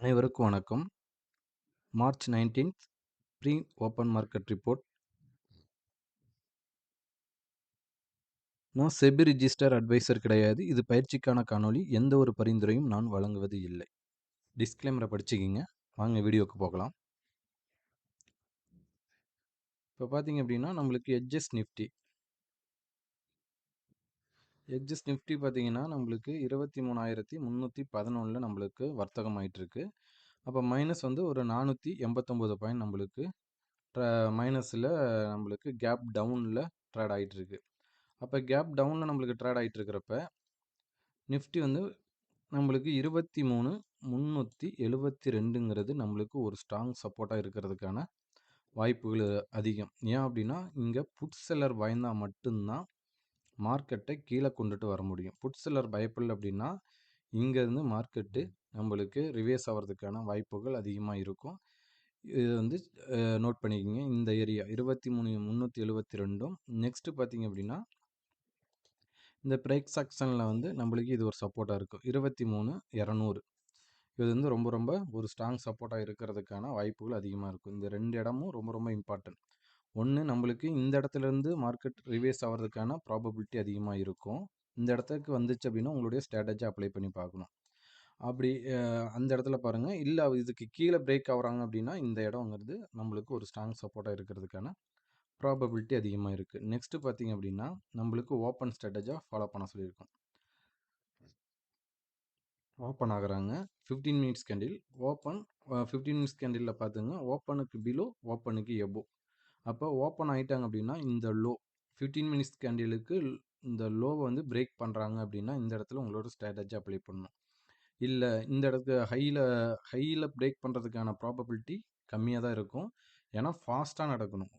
அனைவருக்கும் வணக்கம். March 19th pre open market report. நான் செபி ரிஜிஸ்டர் அட்வைசர் கிடையாது. இது பயிற்சிக்கான காணொளி. எந்த ஒரு பரிந்துரையும் நான் வழங்குவது இல்லை. டிஸ்க்ளைமரை படிச்சுக்கிங்க. வாங்க வீடியோக்கு போகலாம். இப்போ பார்த்தீங்க அப்படின்னா நம்மளுக்கு எட்ஜஸ் நிஃப்டி பார்த்தீங்கன்னா நம்மளுக்கு 23,311 நம்மளுக்கு வர்த்தகம் ஆயிட்டு இருக்கு. அப்போ மைனஸ் வந்து ஒரு 489 பாயிண்ட் நம்மளுக்கு மைனஸில் நம்மளுக்கு கேப் டவுனில் ட்ரேட் ஆகிட்டு இருக்கு. அப்போ கேப் டவுனில் நம்மளுக்கு ட்ரேட் ஆகிட்டு இருக்கிறப்ப நிஃப்டி வந்து நம்மளுக்கு 23,372ங்கிறது நம்மளுக்கு ஒரு ஸ்ட்ராங் சப்போர்ட்டாக இருக்கிறதுக்கான வாய்ப்புகள் அதிகம். ஏன் அப்படின்னா இங்கே புட் செல்லர் பயந்தால் மட்டும்தான் மார்க்கெட்டை கீழே கொண்டுட்டு வர முடியும். புட் செல்லர் பயப்படல அப்படின்னா இங்கேருந்து மார்க்கெட்டு நம்மளுக்கு ரிவேர்ஸ் ஆகிறதுக்கான வாய்ப்புகள் அதிகமாக இருக்கும். இது வந்து நோட் பண்ணிக்கோங்க. இந்த ஏரியா 23,372ம் நெக்ஸ்ட்டு பார்த்தீங்க அப்படின்னா இந்த பிரேக் செக்ஷனில் வந்து நம்மளுக்கு இது ஒரு சப்போர்ட்டாக இருக்கும். 23,200 இது வந்து ரொம்ப ஒரு ஸ்ட்ராங் சப்போர்ட்டாக இருக்கிறதுக்கான வாய்ப்புகள் அதிகமாக இருக்கும். இந்த 2 இடமும் ரொம்ப இம்பார்ட்டன்ட். ஒன்று நம்மளுக்கு இந்த இடத்துலேருந்து மார்க்கெட் ரிவேர்ஸ் ஆகிறதுக்கான ப்ராபபிலிட்டி அதிகமாக இருக்கும். இந்த இடத்துக்கு வந்துச்சு அப்படின்னா உங்களுடைய ஸ்ட்ராட்டஜி அப்ளை பண்ணி பார்க்கணும். அப்படி அந்த இடத்துல பாருங்கள். இல்லை இதுக்கு கீழே பிரேக் ஆகுறாங்க அப்படின்னா இந்த இடங்கிறது நம்மளுக்கு ஒரு ஸ்ட்ராங் சப்போர்ட்டாக இருக்கிறதுக்கான ப்ராபபிலிட்டி அதிகமாக இருக்குது. நெக்ஸ்ட்டு பார்த்தீங்க அப்படின்னா நம்மளுக்கு ஓப்பன் ஸ்ட்ராட்டஜியாக ஃபாலோ பண்ண சொல்லியிருக்கோம். ஓப்பன் ஆகுறாங்க 15 மினிட்ஸ் கேண்டில் ஓப்பன் 15 மினிட்ஸ் கேண்டிலில் பார்த்துங்க. ஓப்பனுக்கு பிலோ ஓப்பனுக்கு எபோ. அப்போ ஓப்பன் ஆகிட்டாங்க அப்படின்னா இந்த லோ 15 மினிட்ஸ் கேண்டிலுக்கு இந்த லோவை வந்து பிரேக் பண்ணுறாங்க அப்படின்னா இந்த இடத்துல உங்களோட ஸ்ட்ராட்டஜி அப்ளை பண்ணணும். இல்லை இந்த இடத்துக்கு ஹையில் பிரேக் பண்ணுறதுக்கான ப்ராபபிலிட்டி கம்மியாக தான் இருக்கும். ஏன்னா ஃபாஸ்ட்டாக நடக்கணும்.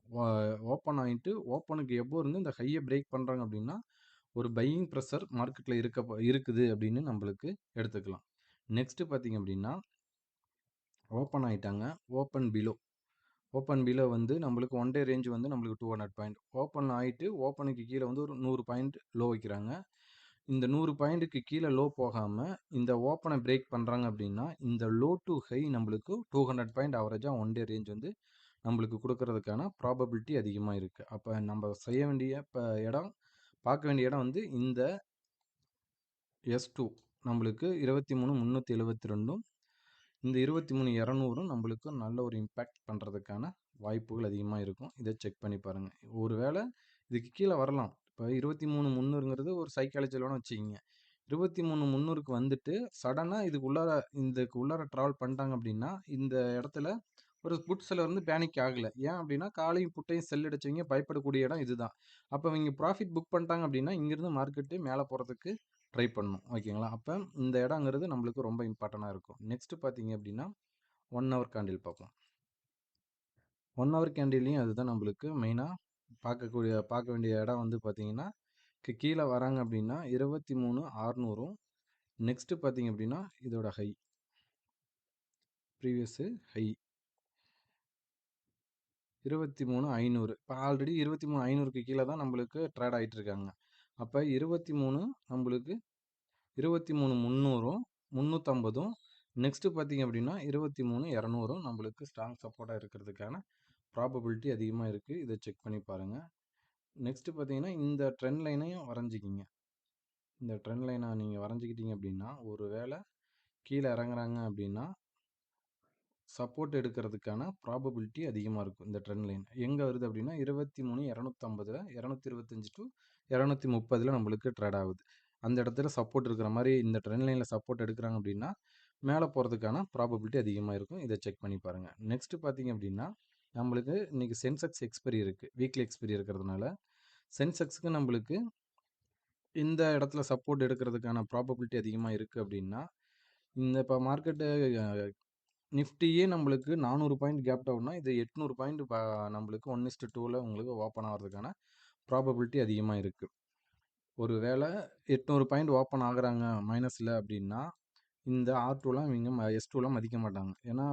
ஓப்பன் ஆகிட்டு ஓப்பனுக்கு எப்போ இருந்து இந்த ஹையை பிரேக் பண்ணுறாங்க அப்படின்னா ஒரு பையிங் ப்ரெஷர் மார்க்கெட்டில் இருக்குது அப்படின்னு நம்மளுக்கு எடுத்துக்கலாம். நெக்ஸ்ட்டு பார்த்தீங்க அப்படின்னா ஓப்பன் ஆகிட்டாங்க. ஓப்பன் பிலோ வந்து நம்மளுக்கு ஒன் டே ரேஞ்ச் வந்து நம்மளுக்கு 200 பாயிண்ட். ஓப்பன் ஆகிட்டு ஓப்பனுக்கு கீழே வந்து ஒரு 100 பாயிண்ட் லோ வைக்கிறாங்க. இந்த 100 பாயிண்ட்டுக்கு கீழே லோ போகாமல் இந்த ஓப்பனை பிரேக் பண்ணுறாங்க அப்படின்னா இந்த லோ டு ஹை நம்மளுக்கு 200 பாயிண்ட் ஆவரேஜாக ஒன் டே ரேஞ்ச் வந்து நம்மளுக்கு கொடுக்கறதுக்கான ப்ராபபிலிட்டி அதிகமாக இருக்குது. அப்போ நம்ம செய்ய வேண்டிய பார்க்க வேண்டிய இடம் வந்து இந்த S2 நம்மளுக்கு 23,372ம் இந்த 23,200ம் நம்மளுக்கு நல்ல ஒரு இம்பேக்ட் பண்ணுறதுக்கான வாய்ப்புகள் அதிகமாக இருக்கும். இதை செக் பண்ணி பாருங்கள். ஒருவேளை இதுக்கு கீழே வரலாம். இப்போ 23,300ங்கிறது ஒரு சைக்காலஜியில் வேணால் வச்சுக்கிங்க. 23,300க்கு வந்துட்டு சடனாக இதுக்கு உள்ளார ட்ராவல் பண்ணிட்டாங்க அப்படின்னா இந்த இடத்துல ஒரு புட் செல்லர் வந்து பேனிக் ஆகலை. ஏன் அப்படின்னா காலையும் புட்டையும் செல் அடிச்சவங்க பயப்படக்கூடிய இடம் இதுதான். அப்போ இவங்க ப்ராஃபிட் புக் பண்ணிட்டாங்க அப்படின்னா இங்கேருந்து மார்க்கெட்டு மேலே போகிறதுக்கு ட்ரை பண்ணணும். ஓகேங்களா? அப்போ இந்த இடங்கிறது நம்மளுக்கு ரொம்ப இம்பார்ட்டண்ட்டாக இருக்கும். நெக்ஸ்ட்டு பார்த்தீங்க அப்படின்னா 1 ஹவர் கேண்டில் பார்ப்போம். 1 ஹவர் கேண்டில்லையும் அதுதான் நம்மளுக்கு மெயினாக பார்க்க வேண்டிய இடம் வந்து பார்த்தீங்கன்னா கீழே வராங்க அப்படின்னா 23,600ம் நெக்ஸ்ட்டு பார்த்தீங்க அப்படின்னா இதோட ஹை ப்ரீவியஸு ஹை 23,500. இப்போ ஆல்ரெடி 23,500க்கு கீழே தான் நம்மளுக்கு ட்ரேட் ஆகிட்டு இருக்காங்க. அப்போ 23 நம்மளுக்கு 23,300ம் 350ம் நெக்ஸ்ட்டு பார்த்தீங்க அப்படின்னா 23,200ம் நம்மளுக்கு ஸ்ட்ராங் சப்போர்ட்டாக இருக்கிறதுக்கான ப்ராபபிலிட்டி அதிகமாக இருக்குது. இதை செக் பண்ணி பாருங்கள். நெக்ஸ்ட்டு பார்த்தீங்கன்னா இந்த ட்ரெண்ட் லைனையும் வரைஞ்சிக்கிங்க. இந்த ட்ரெண்ட் லைனை நீங்கள் வரைஞ்சிக்கிட்டீங்க அப்படின்னா ஒரு வேளை கீழே இறங்குறாங்க அப்படின்னா சப்போர்ட் எடுக்கிறதுக்கான ப்ராபபிலிட்டி அதிகமாக இருக்கும். இந்த ட்ரெண்ட் லைன் எங்கே வருது அப்படின்னா 23,250 225 டு 230 நம்மளுக்கு ட்ரேட் ஆகுது. அந்த இடத்துல சப்போர்ட் இருக்கிற மாதிரி இந்த ட்ரெண்ட் லைனில் சப்போர்ட் எடுக்கிறாங்க அப்படின்னா மேலே போகிறதுக்கான ப்ராபபிலிட்டி அதிகமாக இருக்கும். இதை செக் பண்ணி பாருங்கள். நெக்ஸ்ட்டு பார்த்தீங்க அப்படின்னா நம்மளுக்கு இன்றைக்கி சென்செக்ஸ் எக்ஸ்பைரி இருக்குது. வீக்லி எக்ஸ்பைரி இருக்கிறதுனால சென்செக்ஸுக்கு நம்மளுக்கு இந்த இடத்துல சப்போர்ட் எடுக்கிறதுக்கான ப்ராபபிலிட்டி அதிகமாக இருக்குது அப்படின்னா இந்த இப்போ மார்க்கெட்டு நிஃப்டியே நம்மளுக்கு 400 பாயிண்ட் கேப் டவுன்னா இது 800 பாயிண்ட் நம்மளுக்கு 1:2ல் உங்களுக்கு ஓப்பன் ஆகிறதுக்கான ப்ராபபிலிட்டி அதிகமாக இருக்குது. ஒரு வேளை 800 பாயிண்ட் ஓப்பன் ஆகுறாங்க மைனஸில் அப்படின்னா இந்த R2லாம் இவங்க S2லாம் மதிக்க மாட்டாங்க. ஏன்னா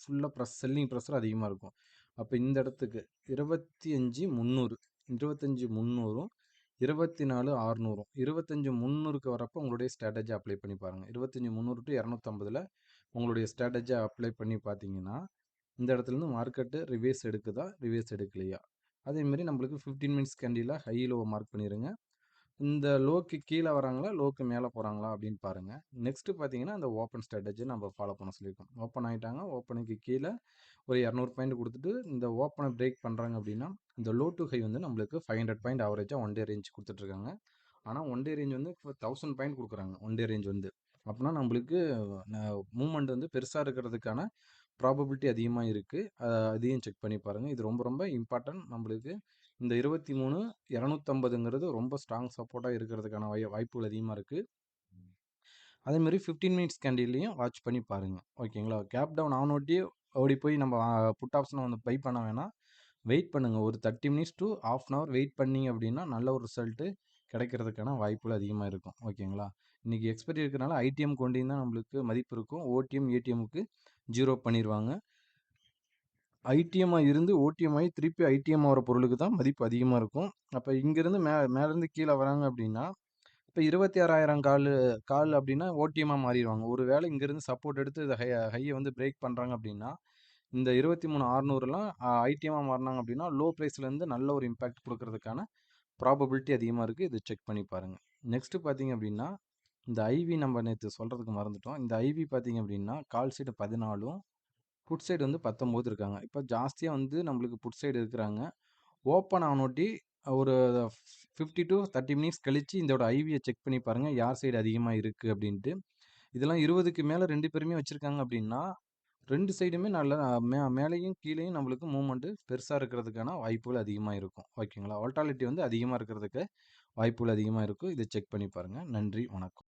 ஃபுல்லாக செல்லிங் ப்ரெஷர் அதிகமாக இருக்கும். அப்போ இந்த இடத்துக்கு 25,300 25,300ம் 24,600ம் 25,300க்கு வரப்போ உங்களுடைய ஸ்ட்ராட்டஜி அப்ளை பண்ணி பாருங்கள். 25,300 டு 250ல் உங்களுடைய ஸ்ட்ராட்டஜியை அப்ளை பண்ணி பார்த்தீங்கன்னா, இந்த இடத்துலேருந்து மார்க்கெட்டு ரிவர்ஸ் எடுக்குதா? ரிவர்ஸ் எடுக்கலையா? அதேமாரி நம்மளுக்கு 15 மினிட்ஸ் கேண்டில்ல ஹை, லோவ மார்க் பண்ணிருங்க. இந்த லோக்கு கீழ வராங்களா? லோக்கு மேல போறாங்களா? அப்படின்னு பாருங்க. நெக்ஸ்ட் பார்த்தீங்கன்னா, அந்த ஓப்பன் ஸ்ட்ராட்டஜி நம்ம ஃபாலோ பண்ண சொல்லியிருக்கோம். ஓப்பன் ஆயிட்டாங்க. ஓப்பனுக்கு கீழ ஒரு 200 பாயிண்ட் குடுத்துட்டு, இந்த ஓப்பன பிரேக் பண்றாங்க அப்படின்னா, இந்த லோ டூ ஹை வந்து நம்மளுக்கு 500 பாயிண்ட் ஆவரேஜா ஒன் டே ரேஞ்ச் குடுத்துட்டுருக்காங்க. ஆனா, ஒன் டே ரேஞ்ச் வந்து இப்ப 1000 பாயிண்ட் குடுக்குறாங்க. ஒன் டே ரேஞ்ச் வந்து. அப்பன்னா நம்மளுக்கு ந மூவ்மெண்ட் வந்து பெருசா இருக்கிறதுக்கான ப்ராபபிலிட்டி அதிகமா இருக்கு. அதையும் செக் பண்ணி பாருங்க. இது ரொம்ப ரொம்ப இம்பார்ட்டன்ட். நம்மளுக்கு இந்த 23,250ங்கிறது ரொம்ப ஸ்ட்ராங் சப்போர்ட்டா இருக்கிறதுக்கான வாய்ப்புகள் அதிகமா இருக்கு. அதேமாரி 15 மினிட்ஸ் கேண்டில்லையும் வாட்ச் பண்ணி பாருங்க. ஓகேங்களா? கேப் டவுன் ஆனோட்டியே ஓடி போய் நம்ம புட் ஆப்ஷன வந்து பை பண்ண வேணாம். வெயிட் பண்ணுங்க. ஒரு 30 minutes to 1/2 an hour wait பண்ணீங்க அப்படின்னா, நல்ல ஒரு ரிசல்ட் கிடைக்கிறதுக்கான வாய்ப்புகள் அதிகமா இருக்கும். ஓகேங்களா? இன்னைக்கு எக்ஸ்பைரி இருக்கிறனால ஐடிஎம் கொண்டியும் தான் நம்மளுக்கு மதிப்பு இருக்கும். ஓடிஎம், ஏடிஎம்முக்கு 0 பண்ணிருவாங்க. ஐடிஎம்மா இருந்து ஓடிஎம் ஆயி திருப்பி ஐடிஎம் ஆகுற பொருளுக்கு தான் மதிப்பு அதிகமா இருக்கும். அப்ப இங்கிருந்து மேலேருந்து கீழ வராங்க அப்படின்னா, இப்ப 26,000 கால் அப்படின்னா ஓடிஎம்மா மாறிருவாங்க. ஒரு வேளை இங்கிருந்து சப்போர்ட் எடுத்து இத ஹைய வந்து பிரேக் பண்றாங்க அப்படின்னா, இந்த 23,600லாம் ஐடிஎம்மா மாறுனாங்க அப்படின்னா, லோ பிரைஸ்லேருந்து நல்ல ஒரு இம்பாக்ட் குடுக்கறதுக்கான ப்ராபபிலிட்டி அதிகமா இருக்கு. இத செக் பண்ணி பாருங்க. நெக்ஸ்ட் பார்த்தீங்க அப்படின்னா, இந்த ஐவி நம்ம நேத்து சொல்றதுக்கு மறந்துட்டோம். இந்த ஐவி பார்த்தீங்க அப்படின்னா, கால் சைடு 14ம் புட் சைடு வந்து 19 இருக்காங்க. இப்ப ஜாஸ்தியா வந்து நம்மளுக்கு புட் சைடு இருக்கிறாங்க. ஓப்பன் ஆனோட்டி ஒரு 50 டூ 30 மினிட்ஸ் கழிச்சு இதோட ஐவிய செக் பண்ணி பாருங்க. யார் சைடு அதிகமா இருக்கு அப்டின்ட்டு. இதெல்லாம் 20க்கு மேல 2 பேருமே வச்சிருக்காங்க அப்டின்னா, 2 சைடுமே நல்ல மேலேயும் கீழேயும் நம்மளுக்கு மூவ்மெண்ட் பெருசா இருக்கிறதுக்கான வாய்ப்புகள் அதிகமா இருக்கும். ஓகேங்களா? வோலட்டாலிட்டி வந்து அதிகமா இருக்கிறதுக்கு வாய்ப்புகள் அதிகமா இருக்கும். இத செக் பண்ணி பாருங்க. நன்றி, வணக்கம்.